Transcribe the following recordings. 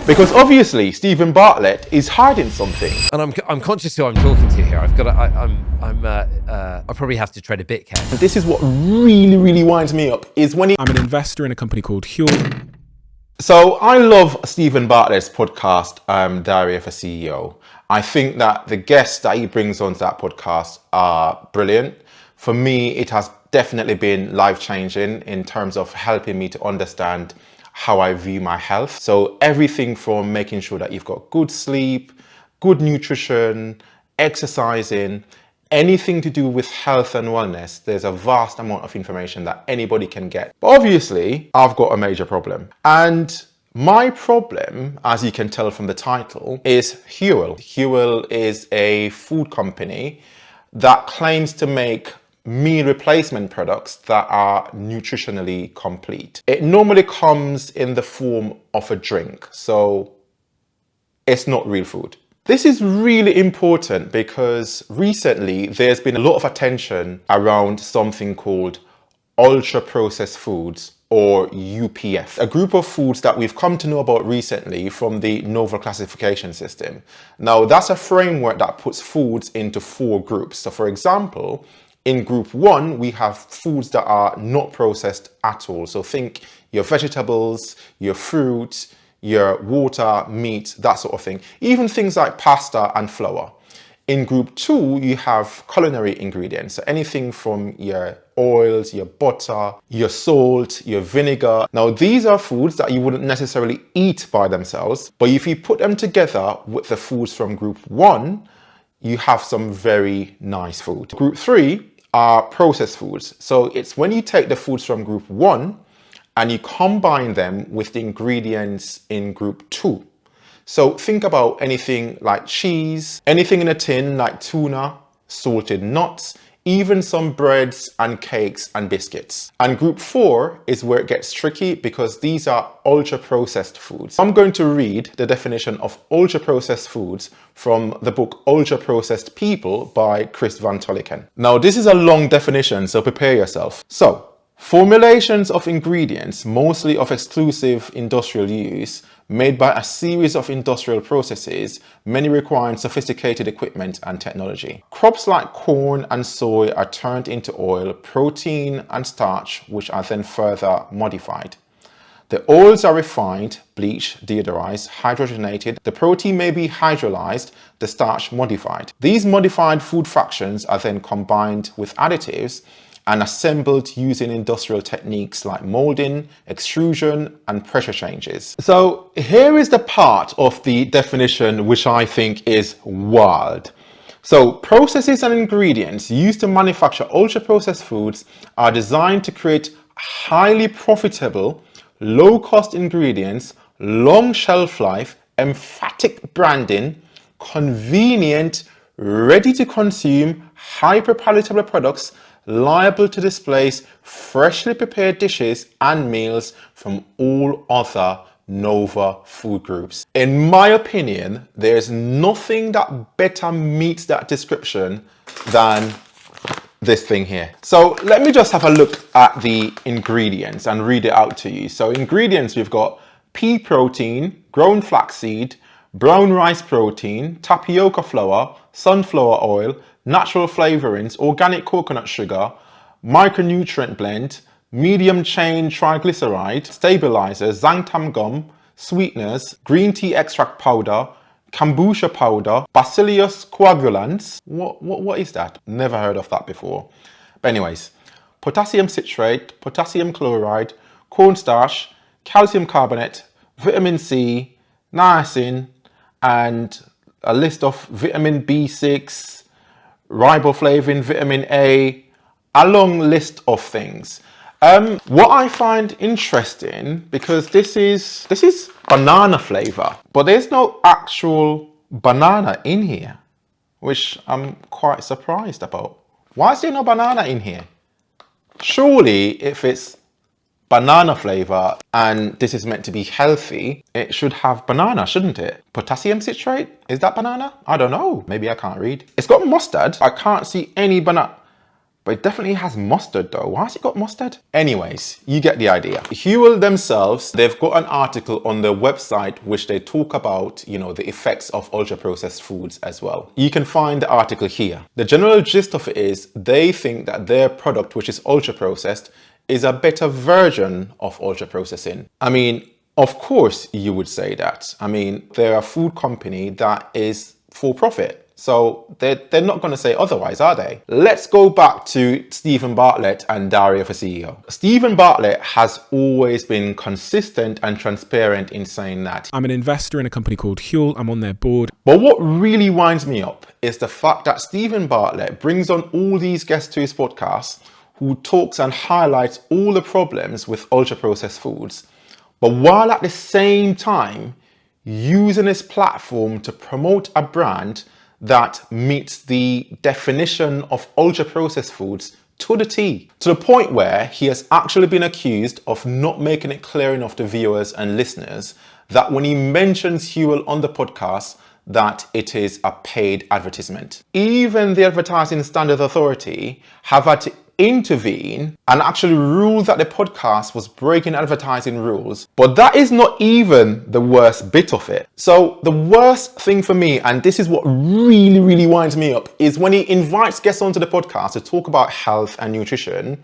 Because obviously Stephen Bartlett is hiding something. And I'm conscious who I'm talking to here. I've got to, I probably have to tread a bit careful. This is what really winds me up is when I'm an investor in a company called Huel. So I love Stephen Bartlett's podcast, Diary of a CEO. I think that the guests that he brings onto that podcast are brilliant. For me, it has definitely been life-changing in terms of helping me to understand how I view my health. So everything from making sure that you've got good sleep, good nutrition, exercising, anything to do with health and wellness, there's a vast amount of information that anybody can get. But obviously, I've got a major problem. And my problem, as you can tell from the title, is Huel. Huel is a food company that claims to make meal replacement products that are nutritionally complete. It normally comes in the form of a drink, so it's not real food. This is really important because recently there's been a lot of attention around something called ultra processed foods, or UPF, a group of foods that we've come to know about recently from the novel classification system. Now, that's a framework that puts foods into 4 groups. So for example, in group 1, we have foods that are not processed at all. So think your vegetables, your fruit, your water, meat, that sort of thing. Even things like pasta and flour. In group 2, you have culinary ingredients. So anything from your oils, your butter, your salt, your vinegar. Now, these are foods that you wouldn't necessarily eat by themselves, but if you put them together with the foods from group 1, you have some very nice food. Group 3 are processed foods. So it's when you take the foods from group 1 and you combine them with the ingredients in group 2. So think about anything like cheese, anything in a tin like tuna, salted nuts, even some breads and cakes and biscuits. And group 4 is where it gets tricky because these are ultra processed foods. I'm going to read the definition of ultra processed foods from the book Ultra Processed People by Chris van Tulleken. Now, this is a long definition, so prepare yourself. So, formulations of ingredients, mostly of exclusive industrial use, made by a series of industrial processes, many requiring sophisticated equipment and technology. Crops like corn and soy are turned into oil, protein and starch, which are then further modified. The oils are refined, bleached, deodorized, hydrogenated. The protein may be hydrolyzed, the starch modified. These modified food fractions are then combined with additives and assembled using industrial techniques like molding, extrusion, and pressure changes. So here is the part of the definition which I think is wild. So processes and ingredients used to manufacture ultra-processed foods are designed to create highly profitable, low-cost ingredients, long shelf life, emphatic branding, convenient, ready-to-consume, hyper-palatable products liable to displace freshly prepared dishes and meals from all other Nova food groups. In my opinion, there's nothing that better meets that description than this thing here. So let me just have a look at the ingredients and read it out to you. So ingredients, we've got pea protein, grown flaxseed, brown rice protein, tapioca flour, sunflower oil, natural flavorings, organic coconut sugar, micronutrient blend, medium chain triglyceride, stabilizers, xanthan gum, sweeteners, green tea extract powder, kombucha powder, bacillus coagulans. What is that? Never heard of that before. But anyways, potassium citrate, potassium chloride, cornstarch, calcium carbonate, vitamin C, niacin, and a list of vitamin B6, riboflavin, vitamin A, a long list of things. What I find interesting, because this is banana flavor, but there's no actual banana in here, which I'm quite surprised about. Why is there no banana in here? Surely if it's banana flavor and this is meant to be healthy, it should have banana, shouldn't it? Potassium citrate, is that banana? I don't know, maybe I can't read. It's got mustard, I can't see any banana But it definitely has mustard though. Why has it got mustard? Anyways, you get the idea. Huel themselves, they've got an article on their website which they talk about, the effects of ultra-processed foods as well. You can find the article here. The general gist of it is they think that their product, which is ultra-processed, is a better version of ultra-processing. I mean, of course you would say that. I mean, they're a food company that is for profit. So they're not going to say otherwise, are they? Let's go back to Stephen Bartlett and Diary of a CEO. Stephen Bartlett has always been consistent and transparent in saying that I'm an investor in a company called Huel. I'm on their board. But what really winds me up is the fact that Stephen Bartlett brings on all these guests to his podcast who talks and highlights all the problems with ultra-processed foods, but while at the same time using his platform to promote a brand that meets the definition of ultra-processed foods to the T, to the point where he has actually been accused of not making it clear enough to viewers and listeners that when he mentions Huel on the podcast, that it is a paid advertisement. Even the Advertising Standards Authority have had to intervene and actually rule that the podcast was breaking advertising rules. But that is not even the worst bit of it. So the worst thing for me, and this is what really winds me up, is when he invites guests onto the podcast to talk about health and nutrition,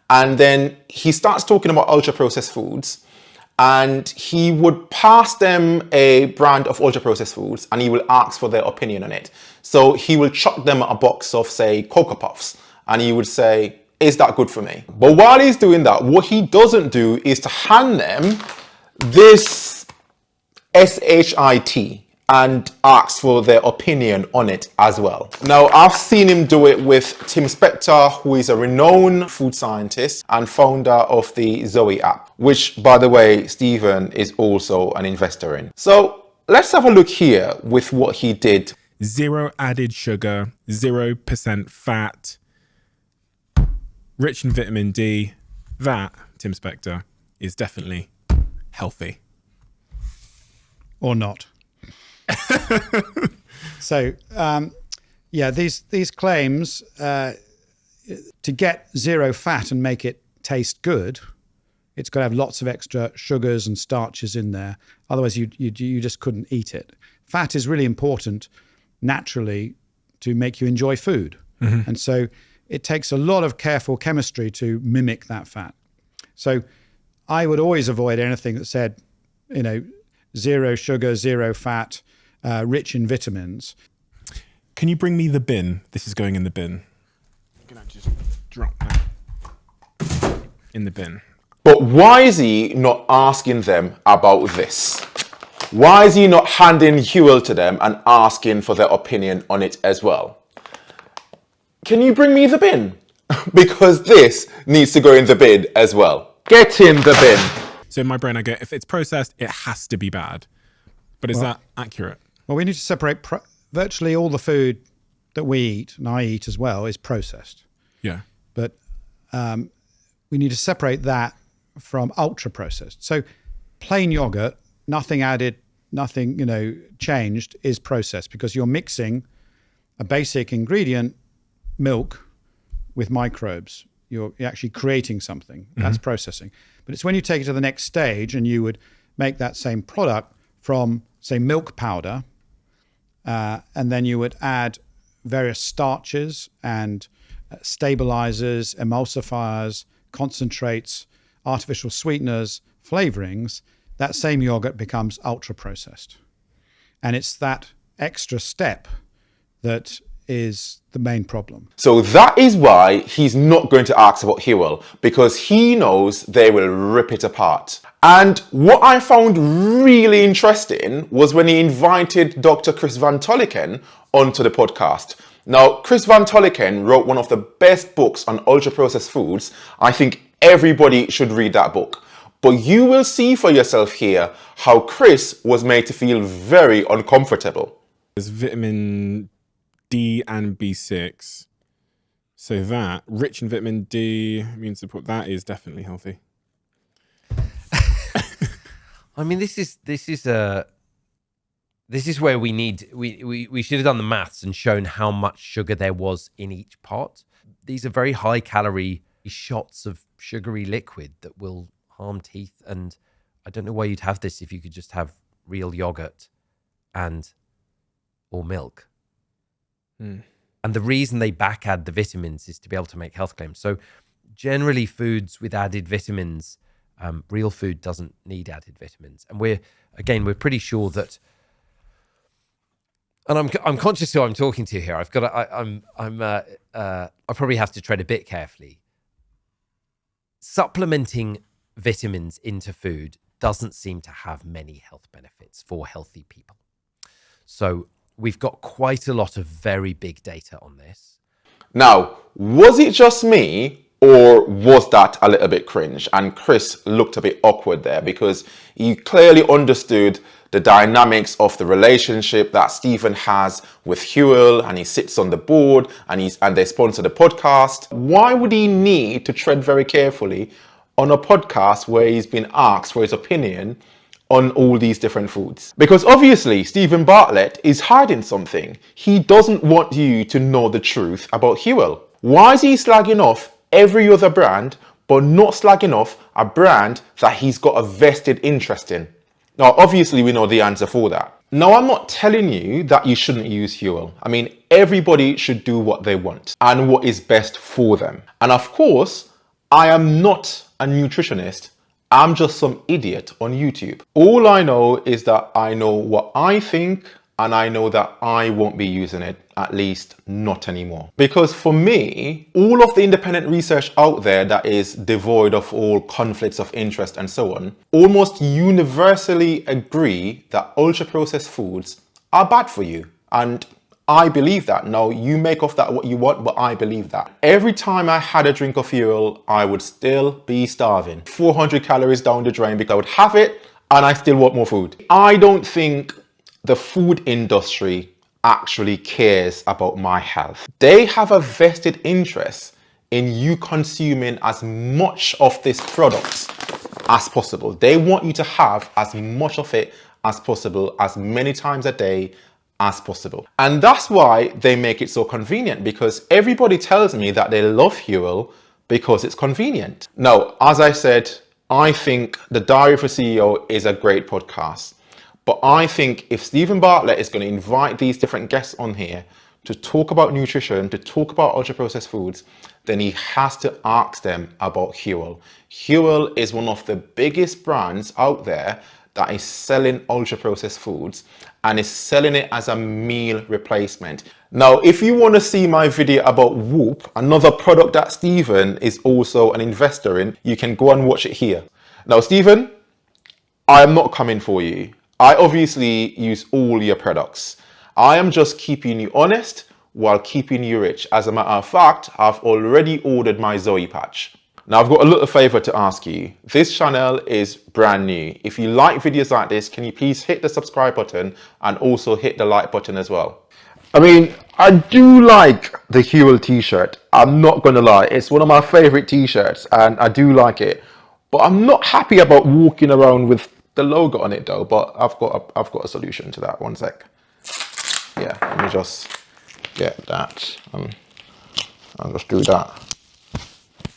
and then he starts talking about ultra-processed foods, and he would pass them a brand of ultra-processed foods and he will ask for their opinion on it. So he will chuck them a box of, say, Cocoa Puffs, and he would say, is that good for me? But while he's doing that, what he doesn't do is to hand them this SHIT and ask for their opinion on it as well. Now, I've seen him do it with Tim Specter, who is a renowned food scientist and founder of the Zoe app, which, by the way, Stephen is also an investor in. So let's have a look here with what he did. 0 added sugar, 0% fat, rich in vitamin D. That, Tim Specter, is definitely healthy. Or not. So, these claims to get 0 fat and make it taste good, it's got to have lots of extra sugars and starches in there. Otherwise, you just couldn't eat it. Fat is really important naturally to make you enjoy food. Mm-hmm. And so it takes a lot of careful chemistry to mimic that fat. So I would always avoid anything that said, 0 sugar, 0 fat, rich in vitamins. Can you bring me the bin? This is going in the bin. Can I just drop that in the bin? But why is he not asking them about this? Why is he not handing Huel to them and asking for their opinion on it as well? Can you bring me the bin? Because this needs to go in the bin as well. Get in the bin. So in my brain, I go, if it's processed, it has to be bad. But is that accurate? Well, we need to separate virtually all the food that we eat, and I eat as well, is processed. Yeah. But we need to separate that from ultra processed. So plain yogurt, nothing added, nothing changed, is processed because you're mixing a basic ingredient, milk, with microbes. You're actually creating something. That's processing. But it's when you take it to the next stage and you would make that same product from, say, milk powder, and then you would add various starches and stabilizers, emulsifiers, concentrates, artificial sweeteners, flavorings. That same yogurt becomes ultra processed. And it's that extra step that is the main problem. So that is why he's not going to ask about Huel, because he knows they will rip it apart. And what I found really interesting was when he invited Dr. Chris Van Tulleken onto the podcast. Now, Chris Van Tulleken wrote one of the best books on ultra-processed foods. I think everybody should read that book. But you will see for yourself here how Chris was made to feel very uncomfortable. There's vitamin D and B6. So that, rich in vitamin D, immune support, that is definitely healthy. I mean, this is where we should have done the maths and shown how much sugar there was in each pot. These are very high calorie shots of sugary liquid that will harm teeth. And I don't know why you'd have this if you could just have real yogurt or milk. And the reason they back add the vitamins is to be able to make health claims. So generally foods with added vitamins, real food doesn't need added vitamins. And we're pretty sure that, and I'm conscious who I'm talking to here. I probably have to tread a bit carefully. Supplementing vitamins into food doesn't seem to have many health benefits for healthy people. So we've got quite a lot of very big data on this. Now, was it just me, or was that a little bit cringe? And Chris looked a bit awkward there because he clearly understood the dynamics of the relationship that Stephen has with Huel, and he sits on the board and they sponsor the podcast. Why would he need to tread very carefully on a podcast where he's been asked for his opinion on all these different foods? Because obviously Stephen Bartlett is hiding something. He doesn't want you to know the truth about Huel. Why is he slagging off every other brand but not slagging off a brand that he's got a vested interest in? Now, obviously, we know the answer for that. Now, I'm not telling you that you shouldn't use Huel. I mean, everybody should do what they want and what is best for them. And of course, I am not a nutritionist. I'm just some idiot on YouTube. All I know is that I know what I think, and I know that I won't be using it, at least not anymore. Because for me, all of the independent research out there that is devoid of all conflicts of interest and so on, almost universally agree that ultra-processed foods are bad for you. And I believe that. Now, you make of that what you want, but I believe that. Every time I had a drink of Huel, I would still be starving. 400 calories down the drain because I would have it and I still want more food. I don't think the food industry actually cares about my health. They have a vested interest in you consuming as much of this product as possible. They want you to have as much of it as possible, as many times a day as possible. And that's why they make it so convenient, because everybody tells me that they love Huel because it's convenient. Now, as I said, I think the Diary of a CEO is a great podcast. But I think if Stephen Bartlett is going to invite these different guests on here to talk about nutrition, to talk about ultra-processed foods, then he has to ask them about Huel. Huel is one of the biggest brands out there that is selling ultra-processed foods and is selling it as a meal replacement. Now, if you want to see my video about Whoop, another product that Stephen is also an investor in, you can go and watch it here. Now, Stephen, I am not coming for you. I obviously use all your products. I am just keeping you honest while keeping you rich. As a matter of fact, I've already ordered my Zoe patch. Now, I've got a little favor to ask you. This channel is brand new. If you like videos like this, can you please hit the subscribe button and also hit the like button as well? I mean, I do like the Huel t-shirt. I'm not gonna lie. It's one of my favorite t-shirts and I do like it. But I'm not happy about walking around with the logo on it though, but I've got a solution to that. One sec. Yeah, let me just get that. I'll just do that.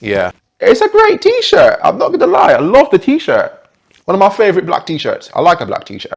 Yeah, it's a great t-shirt. I'm not gonna lie, I love the t-shirt. One of my favorite black t-shirts. I like a black t-shirt.